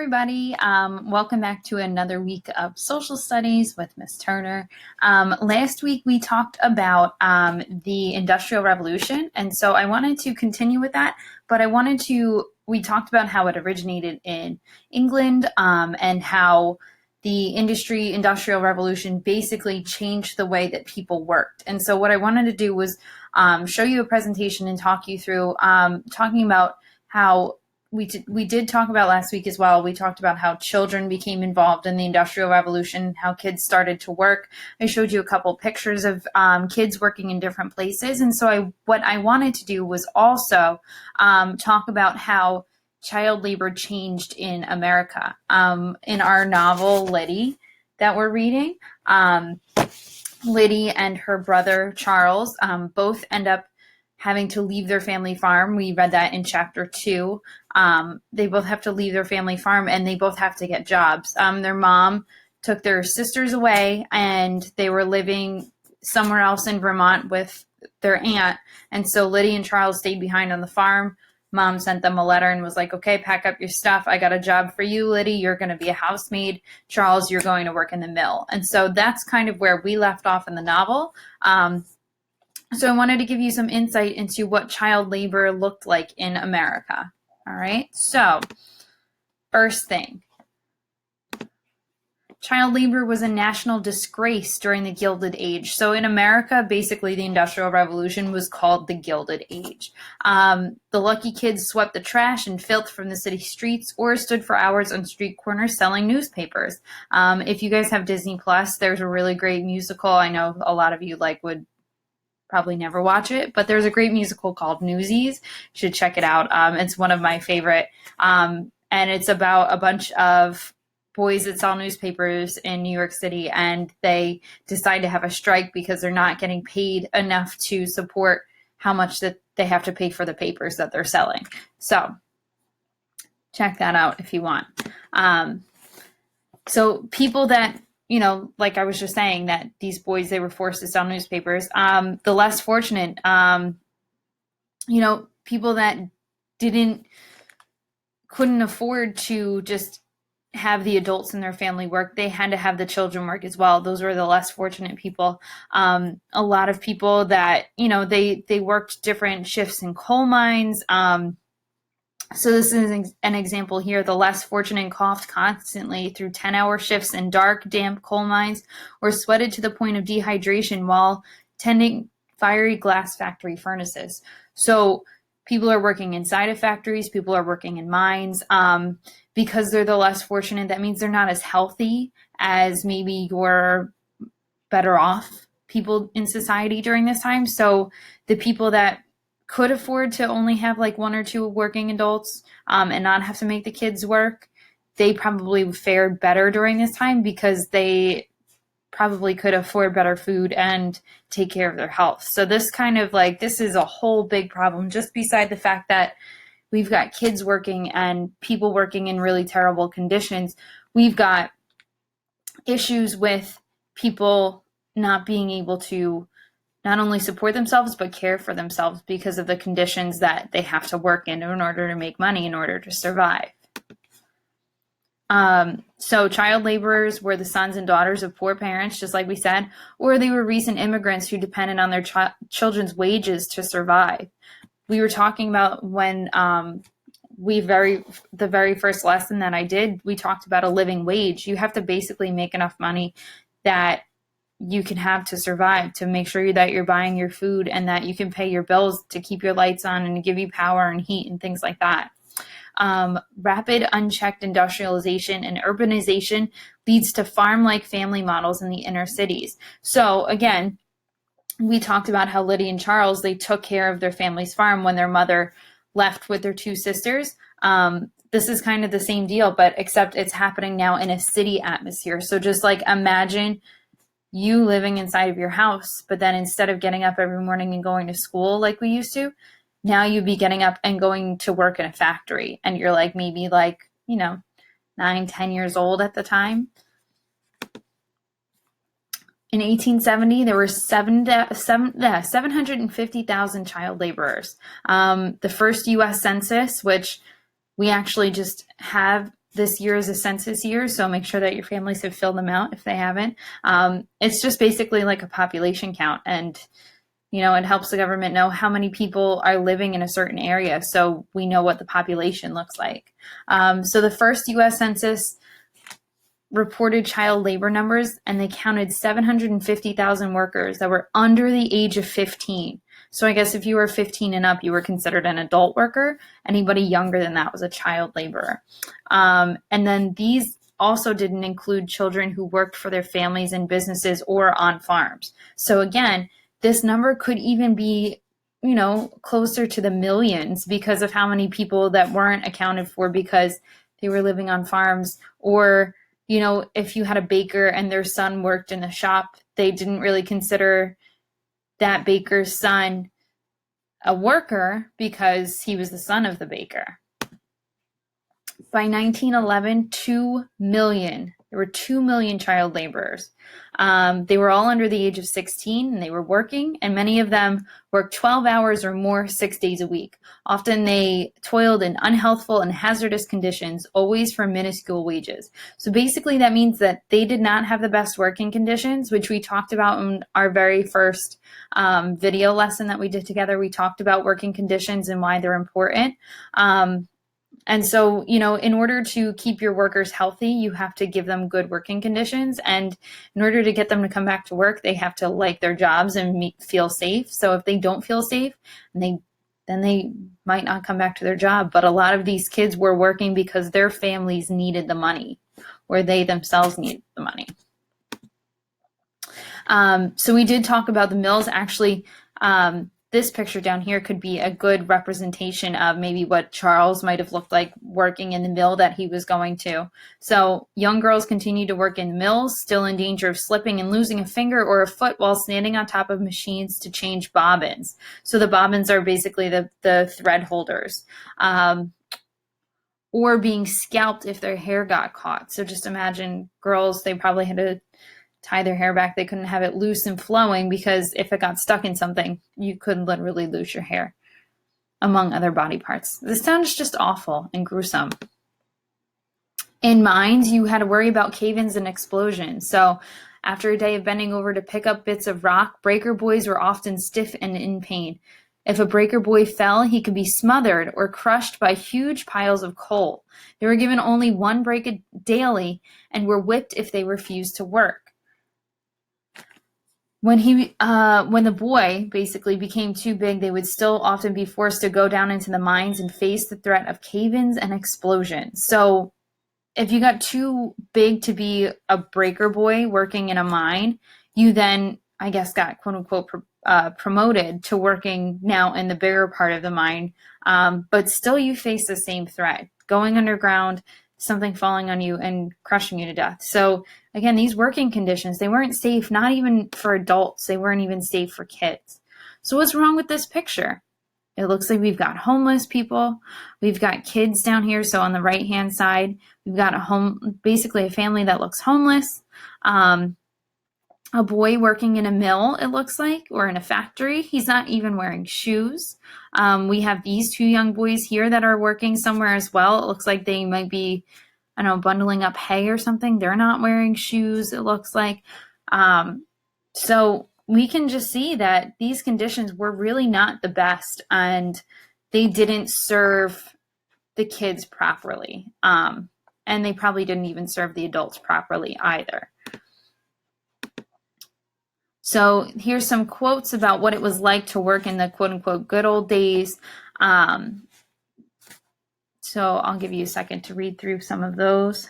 everybody. Welcome back to another week of social studies with Miss Turner. Last week we talked about the Industrial Revolution, and so I wanted to continue with that, but we talked about how it originated in England and how the Industrial Revolution basically changed the way that people worked. And so what I wanted to do was show you a presentation and talk you through talking about how we did talk about last week as well. We talked about how children became involved in the Industrial Revolution, how kids started to work. I showed you a couple pictures of kids working in different places. And so what I wanted to do was also talk about how child labor changed in America. In our novel, Liddy, that we're reading, Liddy and her brother, Charles, both end up having to leave their family farm. We read that in chapter 2. They both have to leave their family farm and they both have to get jobs. Their mom took their sisters away and they were living somewhere else in Vermont with their aunt. And so Liddy and Charles stayed behind on the farm. Mom sent them a letter and was like, okay, pack up your stuff. I got a job for you, Liddy. You're going to be a housemaid. Charles, you're going to work in the mill. And so that's kind of where we left off in the novel. So I wanted to give you some insight into what child labor looked like in America. All right, so first thing, child labor was a national disgrace during the Gilded Age. So in America, basically the Industrial Revolution was called the Gilded Age. The lucky kids swept the trash and filth from the city streets or stood for hours on street corners selling newspapers. If you guys have Disney Plus, there's a really great musical. I know a lot of you would probably never watch it, but there's a great musical called Newsies. You should check it out. It's one of my favorite. And it's about a bunch of boys that sell newspapers in New York City, and they decide to have a strike because they're not getting paid enough to support how much that they have to pay for the papers that they're selling. So check that out if you want. So people that, like I was just saying, that these boys, they were forced to sell newspapers. The less fortunate, people that couldn't afford to just have the adults in their family work, they had to have the children work as well. Those were the less fortunate people. A lot of people that, they worked different shifts in coal mines. So this is an example here. The less fortunate coughed constantly through 10-hour shifts in dark, damp coal mines or sweated to the point of dehydration while tending fiery glass factory furnaces. So people are working inside of factories. People are working in mines. Because they're the less fortunate, that means they're not as healthy as maybe your better off people in society during this time. So the people that could afford to only have one or two working adults and not have to make the kids work, they probably fared better during this time because they probably could afford better food and take care of their health. So this this is a whole big problem, just beside the fact that we've got kids working and people working in really terrible conditions. We've got issues with people not being able to not only support themselves, but care for themselves because of the conditions that they have to work in order to make money, in order to survive. So child laborers were the sons and daughters of poor parents, just like we said, or they were recent immigrants who depended on their children's wages to survive. We were talking about when the very first lesson that I did, we talked about a living wage. You have to basically make enough money that you can have to survive, to make sure that you're buying your food and that you can pay your bills to keep your lights on and to give you power and heat and things like that. Rapid, unchecked industrialization and urbanization leads to farm-like family models in the inner cities. So again, we talked about how Liddy and Charles, they took care of their family's farm when their mother left with their two sisters. This is kind of the same deal, but except it's happening now in a city atmosphere. So just imagine you living inside of your house, but then instead of getting up every morning and going to school like we used to, now you'd be getting up and going to work in a factory. And you're maybe 9, 10 years old at the time. In 1870, there were 750,000 child laborers. The first U.S. census, which we actually just have this year is a census year, so make sure that your families have filled them out if they haven't. It's just basically like a population count, and it helps the government know how many people are living in a certain area, so we know what the population looks like. So the first U.S. Census reported child labor numbers, and they counted 750,000 workers that were under the age of 15. So I guess if you were 15 and up, you were considered an adult worker. Anybody younger than that was a child laborer. And then these also didn't include children who worked for their families in businesses or on farms. So again, this number could even be, closer to the millions because of how many people that weren't accounted for because they were living on farms, or if you had a baker and their son worked in a shop, they didn't really consider that baker's son a worker because he was the son of the baker. By 1911, 2 million. There were 2 million child laborers. They were all under the age of 16, and they were working, and many of them worked 12 hours or more 6 days a week. Often they toiled in unhealthful and hazardous conditions, always for minuscule wages. So basically that means that they did not have the best working conditions, which we talked about in our very first video lesson that we did together. We talked about working conditions and why they're important. And so, in order to keep your workers healthy, you have to give them good working conditions. And in order to get them to come back to work, they have to like their jobs and feel safe. So if they don't feel safe, then they might not come back to their job. But a lot of these kids were working because their families needed the money, or they themselves needed the money. So we did talk about the mills. Actually, this picture down here could be a good representation of maybe what Charles might have looked like working in the mill that he was going to. So young girls continued to work in mills, still in danger of slipping and losing a finger or a foot while standing on top of machines to change bobbins. So the bobbins are basically the thread holders. Or being scalped if their hair got caught. So just imagine girls, they probably had to tie their hair back. They couldn't have it loose and flowing because if it got stuck in something, you could literally lose your hair, among other body parts. This sounds just awful and gruesome. In mines, you had to worry about cave-ins and explosions. So after a day of bending over to pick up bits of rock, breaker boys were often stiff and in pain. If a breaker boy fell, he could be smothered or crushed by huge piles of coal. They were given only one break daily and were whipped if they refused to work. When the boy basically became too big, they would still often be forced to go down into the mines and face the threat of cave-ins and explosions. So if you got too big to be a breaker boy working in a mine, you then, I guess, got quote unquote promoted to working now in the bigger part of the mine. But still you face the same threat, going underground, something falling on you and crushing you to death. So again, these working conditions, they weren't safe, not even for adults. They weren't even safe for kids. So what's wrong with this picture? It looks like we've got homeless people. We've got kids down here. So on the right-hand side, we've got basically a family that looks homeless. A boy working in a mill, it looks like, or in a factory. He's not even wearing shoes. We have these two young boys here that are working somewhere as well. It looks like they might be, bundling up hay or something. They're not wearing shoes, it looks like. So we can just see that these conditions were really not the best, and they didn't serve the kids properly. And they probably didn't even serve the adults properly either. So here's some quotes about what it was like to work in the quote unquote good old days. So I'll give you a second to read through some of those.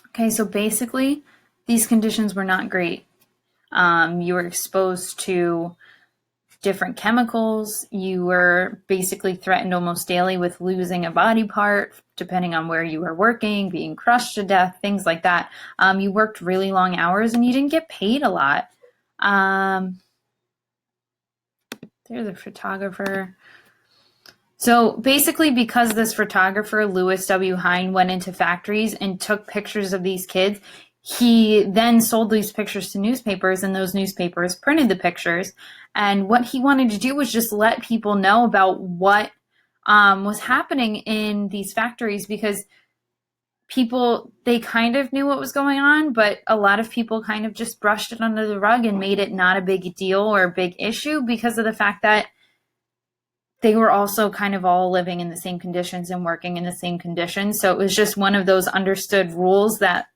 Okay, so basically, these conditions were not great. You were exposed to different chemicals. You were basically threatened almost daily with losing a body part, depending on where you were working, being crushed to death, things like that. You worked really long hours and you didn't get paid a lot. There's a photographer. So basically, because this photographer, Louis W. Hine, went into factories and took pictures of these kids, he then sold these pictures to newspapers, and those newspapers printed the pictures. And what he wanted to do was just let people know about what was happening in these factories, because people, they kind of knew what was going on, but a lot of people kind of just brushed it under the rug and made it not a big deal or a big issue because of the fact that they were also kind of all living in the same conditions and working in the same conditions. So it was just one of those understood rules that,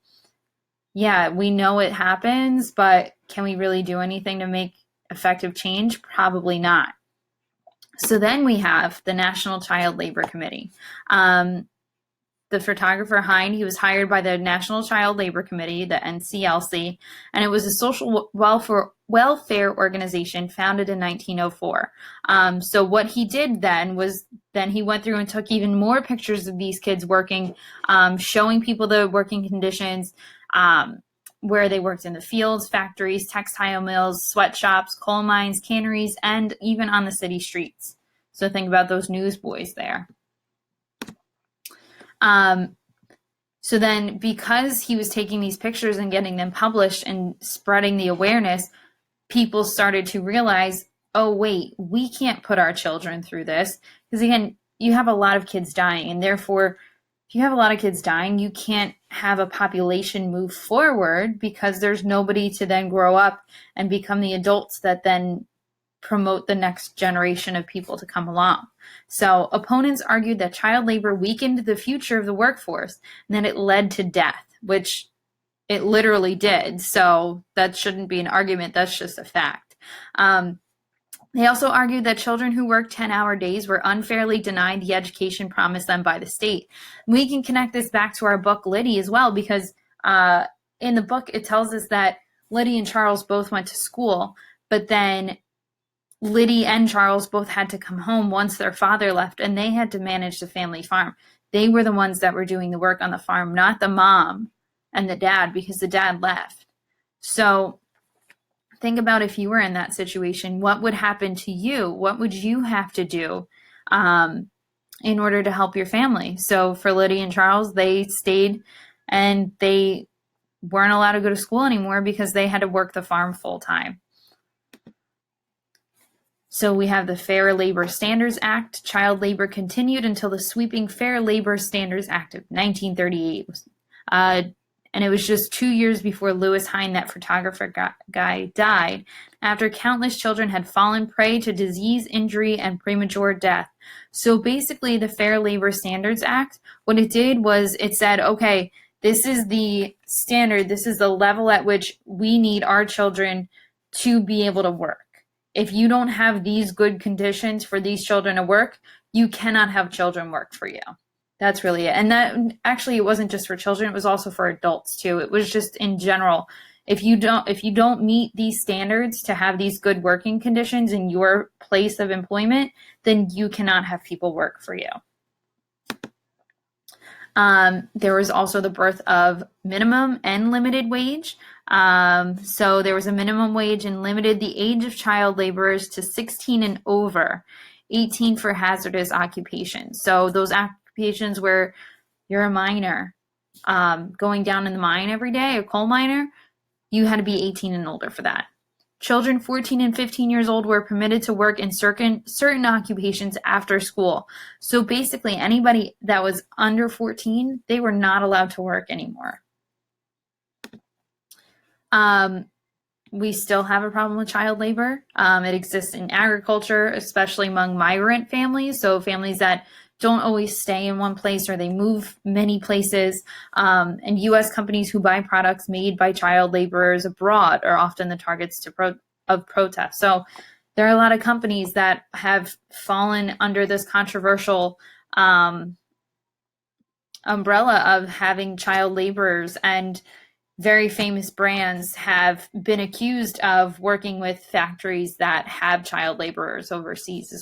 yeah, we know it happens, but can we really do anything to make effective change? Probably not. So then we have the National Child Labor Committee. The photographer Hine, he was hired by the National Child Labor Committee, the NCLC, and it was a social welfare organization founded in 1904. So what he did then was he went through and took even more pictures of these kids working, showing people the working conditions, where they worked in the fields, factories, textile mills, sweatshops, coal mines, canneries, and even on the city streets. So think about those newsboys there. So then, because he was taking these pictures and getting them published and spreading the awareness, people started to realize, oh, wait, we can't put our children through this. Because again, you have a lot of kids dying, and therefore, if you have a lot of kids dying, you can't have a population move forward because there's nobody to then grow up and become the adults that then promote the next generation of people to come along. So opponents argued that child labor weakened the future of the workforce and that it led to death, which it literally did. So that shouldn't be an argument. That's just a fact. They also argued that children who worked 10-hour days were unfairly denied the education promised them by the state. We can connect this back to our book, Liddy, as well, because in the book, it tells us that Liddy and Charles both went to school, but then Liddy and Charles both had to come home once their father left, and they had to manage the family farm. They were the ones that were doing the work on the farm, not the mom and the dad, because the dad left. So think about if you were in that situation, what would happen to you? What would you have to do in order to help your family? So for Liddy and Charles, they stayed and they weren't allowed to go to school anymore because they had to work the farm full time. So we have the Fair Labor Standards Act. Child labor continued until the sweeping Fair Labor Standards Act of 1938. And it was just 2 years before Louis Hine, that photographer guy, died, after countless children had fallen prey to disease, injury, and premature death. So basically, the Fair Labor Standards Act, what it did was it said, okay, this is the standard, this is the level at which we need our children to be able to work. If you don't have these good conditions for these children to work, you cannot have children work for you. That's really it. And that actually, it wasn't just for children, it was also for adults too. It was just in general. If you don't meet these standards to have these good working conditions in your place of employment, then you cannot have people work for you. There was also the birth of minimum and limited wage. So there was a minimum wage and limited the age of child laborers to 16 and over, 18 for hazardous occupations. So those occupations where you're a miner, going down in the mine every day, a coal miner, you had to be 18 and older for that. Children 14 and 15 years old were permitted to work in certain occupations after school. So basically, anybody that was under 14, they were not allowed to work anymore. We still have a problem with child labor. It exists in agriculture, especially among migrant families, so families that don't always stay in one place or they move many places. And U.S. companies who buy products made by child laborers abroad are often the targets of protests. So there are a lot of companies that have fallen under this controversial umbrella of having child laborers, and very famous brands have been accused of working with factories that have child laborers overseas as